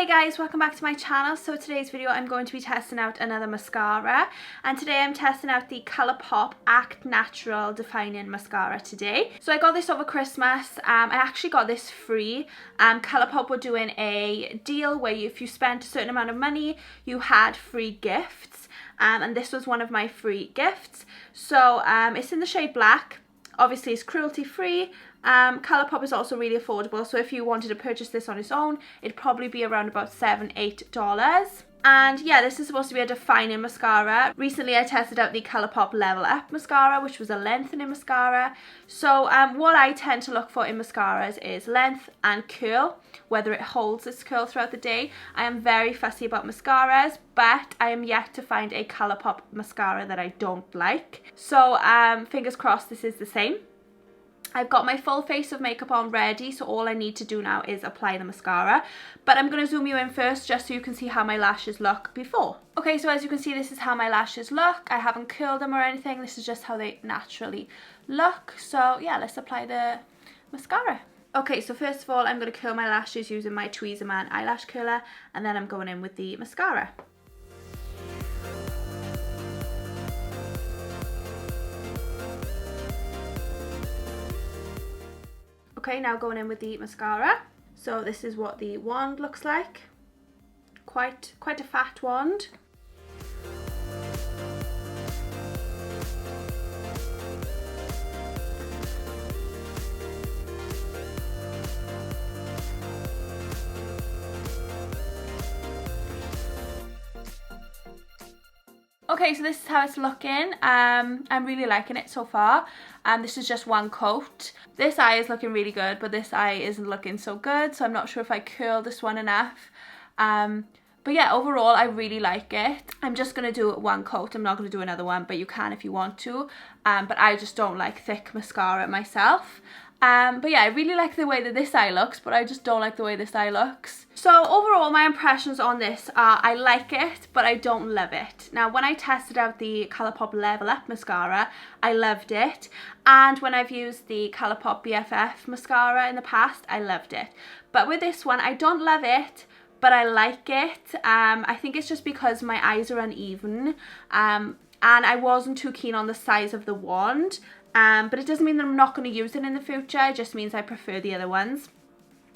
Hey guys, welcome back to my channel. So today's video I'm going to be testing out another mascara, and today I'm testing out the Colourpop Act Natural Defining Mascara today. So I got this over Christmas. I actually got this free. Colourpop were doing a deal where if you spent a certain amount of money you had free gifts, and this was one of my free gifts. So it's in the shade black. Obviously it's cruelty free. Colourpop is also really affordable, so if you wanted to purchase this on its own it'd probably be around about $7-8. And yeah, this is supposed to be a defining mascara. Recently I tested out the Colourpop Level Up mascara, which was a lengthening mascara. So what I tend to look for in mascaras is length and curl, whether it holds its curl throughout the day. I am very fussy about mascaras, but I am yet to find a Colourpop mascara that I don't like. So fingers crossed this is the same. I've got my full face of makeup on ready, so all I need to do now is apply the mascara. But I'm going to zoom you in first just so you can see how my lashes look before. Okay, so as you can see, this is how my lashes look. I haven't curled them or anything. This is just how they naturally look. So yeah, let's apply the mascara. Okay, so first of all, I'm going to curl my lashes using my Tweezerman eyelash curler, and then I'm going in with the mascara. Okay, now going in with the mascara. So this is what the wand looks like. Quite a fat wand. Okay, so this is how it's looking. I'm really liking it so far. This is just one coat. This eye is looking really good, but this eye isn't looking so good, so I'm not sure if I curled this one enough. But yeah, overall I really like it. I'm just going to do one coat. I'm not going to do another one, but you can if you want to. But I just don't like thick mascara myself. But yeah, I really like the way that this eye looks, but I just don't like the way this eye looks. So overall, my impressions on this are I like it, but I don't love it. Now, when I tested out the Colourpop Level Up mascara, I loved it. And when I've used the Colourpop BFF mascara in the past, I loved it. But with this one, I don't love it, but I like it. I think it's just because my eyes are uneven. And I wasn't too keen on the size of the wand. But it doesn't mean that I'm not going to use it in the future. It just means I prefer the other ones.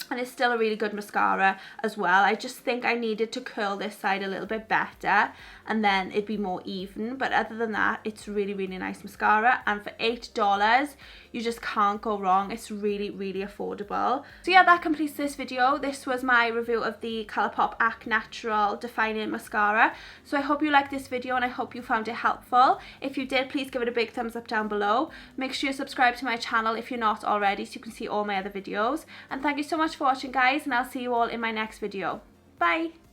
And it's still a really good mascara as well. I just think I needed to curl this side a little bit better, and then it'd be more even. But other than that, it's really nice mascara. And for $8, you just can't go wrong. It's really affordable. So yeah, that completes this video. This was my review of the Colourpop Act Natural Defining Mascara. So I hope you liked this video and I hope you found it helpful. If you did, please give it a big thumbs up down below. Make sure you subscribe to my channel if you're not already, so you can see all my other videos. And thank you so much for watching, guys, and I'll see you all in my next video. Bye!